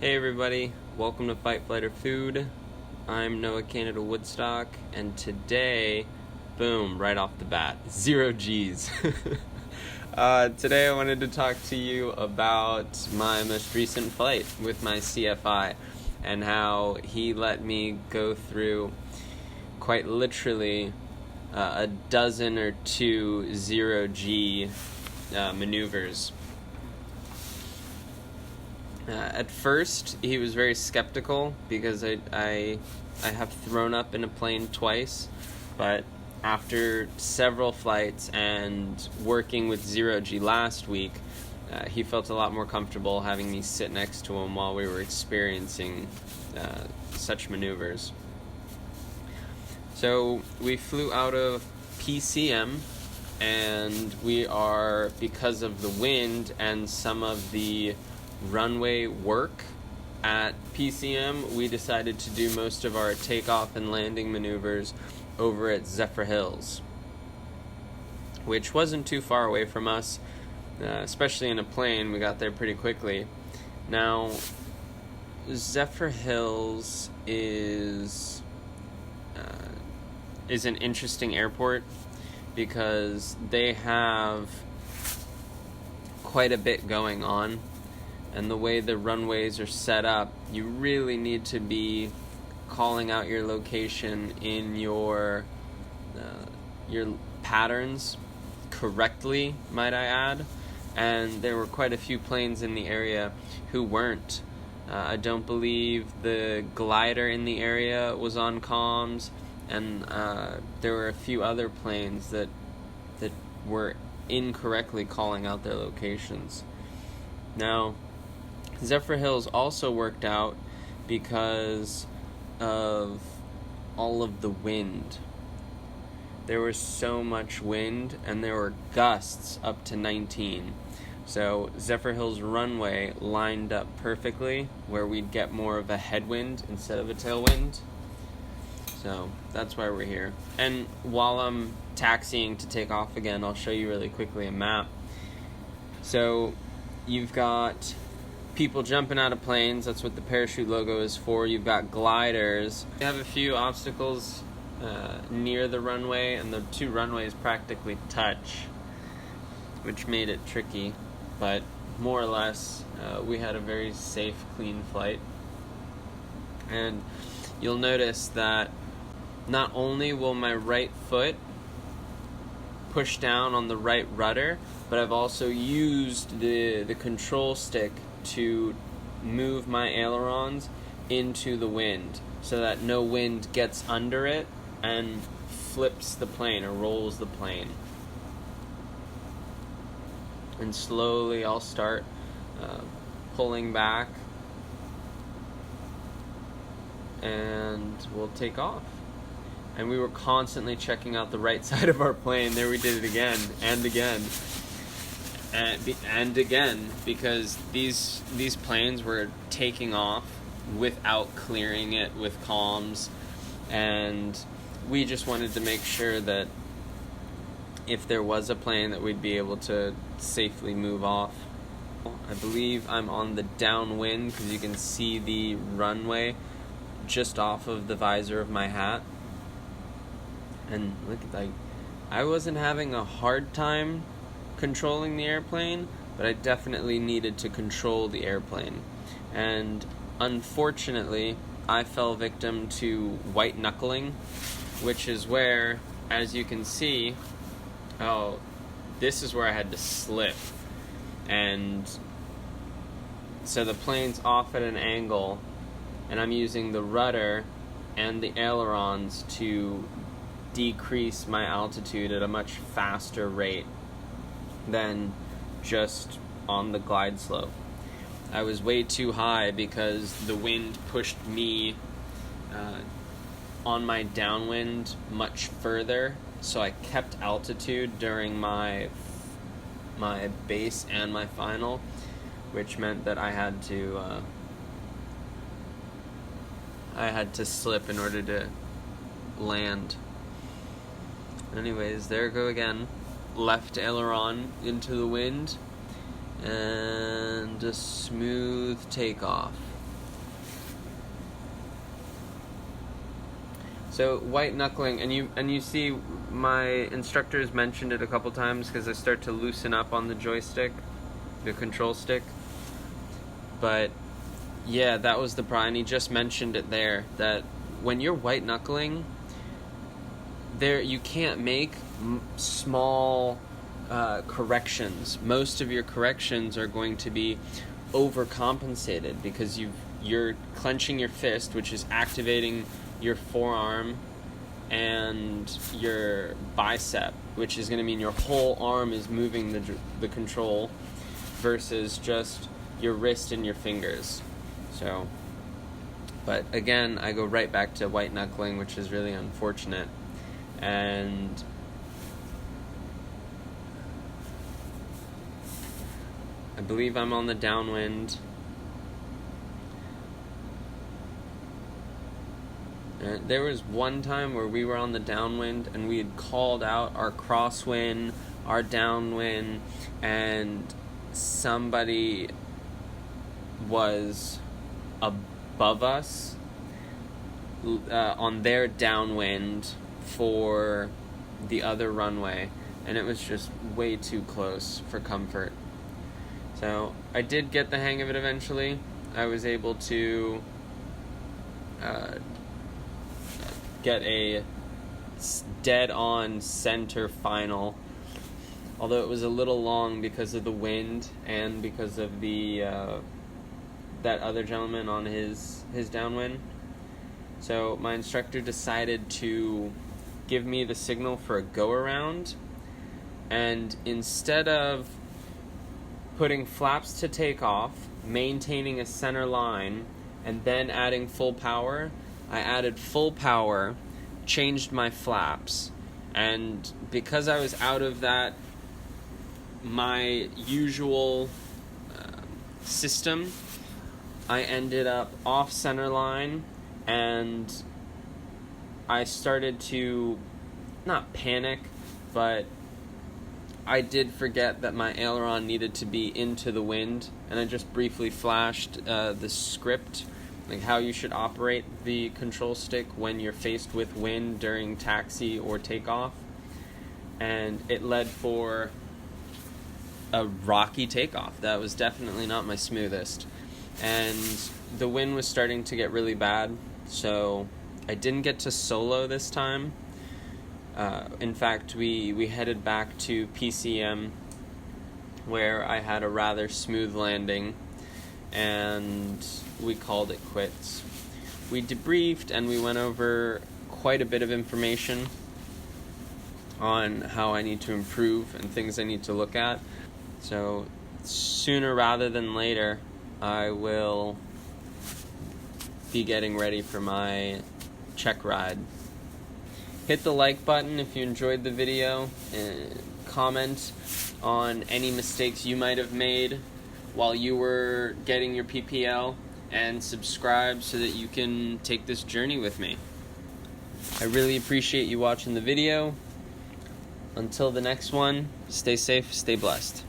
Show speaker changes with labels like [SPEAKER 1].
[SPEAKER 1] Hey everybody, welcome to Fight, Flight, or Food. I'm Noah Canada-Woodstock, and today, boom, right off the bat, 0 G's. Today I wanted to talk to you about my most recent flight with my CFI and how he let me go through quite literally a dozen or two 0 G maneuvers. At first, he was very skeptical because I have thrown up in a plane twice, but after several flights and working with 0 G last week, he felt a lot more comfortable having me sit next to him while we were experiencing such maneuvers. So we flew out of PCM, and we are, because of the wind and some of the runway work at PCM, we decided to do most of our takeoff and landing maneuvers over at Zephyr Hills, which wasn't too far away from us, especially in a plane. We got there pretty quickly. Now, Zephyr Hills is an interesting airport because they have quite a bit going on. And the way the runways are set up, you really need to be calling out your location in your patterns correctly, might I add. And there were quite a few planes in the area who weren't. I don't believe the glider in the area was on comms, and there were a few other planes that were incorrectly calling out their locations. Now, Zephyr Hills also worked out because of all of the wind. There was so much wind, and there were gusts up to 19. So Zephyr Hills runway lined up perfectly where we'd get more of a headwind instead of a tailwind. So that's why we're here. And while I'm taxiing to take off again, I'll show you really quickly a map. So you've got people jumping out of planes. That's what the parachute logo is for. You've got gliders. You have a few obstacles near the runway, and the two runways practically touch, which made it tricky. But more or less, we had a very safe, clean flight. And you'll notice that not only will my right foot push down on the right rudder, but I've also used the control stick to move my ailerons into the wind so that no wind gets under it and flips the plane or rolls the plane. And slowly I'll start pulling back, and we'll take off. And we were constantly checking out the right side of our plane. There we did it again and again. And again, because these planes were taking off without clearing it with comms, and we just wanted to make sure that if there was a plane that we'd be able to safely move off. I believe I'm on the downwind because you can see the runway just off of the visor of my hat. And look at that. I wasn't having a hard time controlling the airplane, but I definitely needed to control the airplane. And unfortunately, I fell victim to white knuckling, which is where, as you can see, this is where I had to slip. And so the plane's off at an angle, and I'm using the rudder and the ailerons to decrease my altitude at a much faster rate than just on the glide slope. I was way too high because the wind pushed me on my downwind much further, so I kept altitude during my base and my final, which meant that I had to slip in order to land. Anyways, there I go again. Left aileron into the wind, and a smooth takeoff. So white knuckling, and you see my instructors mentioned it a couple times because I start to loosen up on the joystick, the control stick. But yeah, that was the problem. And he just mentioned it there, that when you're white knuckling, you can't make small corrections. Most of your corrections are going to be overcompensated because you're clenching your fist, which is activating your forearm and your bicep, which is going to mean your whole arm is moving the control versus just your wrist and your fingers. So, but again, I go right back to white knuckling, which is really unfortunate. And I believe I'm on the downwind. There was one time where we were on the downwind and we had called out our crosswind, our downwind, and somebody was above us on their downwind for the other runway, and it was just way too close for comfort. So I did get the hang of it eventually. I was able to get a dead-on center final, although it was a little long because of the wind and because of the that other gentleman on his downwind. So my instructor decided to give me the signal for a go-around, and instead of putting flaps to take off, maintaining a center line, and then adding full power, I added full power, changed my flaps, and because I was out of that, my usual system, I ended up off center line, and I started to, not panic, but I did forget that my aileron needed to be into the wind, and I just briefly flashed the script, like how you should operate the control stick when you're faced with wind during taxi or takeoff, and it led for a rocky takeoff. That was definitely not my smoothest, and the wind was starting to get really bad, so I didn't get to solo this time. In fact, we headed back to PCM, where I had a rather smooth landing, and we called it quits. We debriefed and we went over quite a bit of information on how I need to improve and things I need to look at. So sooner rather than later, I will be getting ready for my check ride. Hit the like button if you enjoyed the video, and comment on any mistakes you might have made while you were getting your PPL, and subscribe so that you can take this journey with me. I really appreciate you watching the video. Until the next one, stay safe, stay blessed.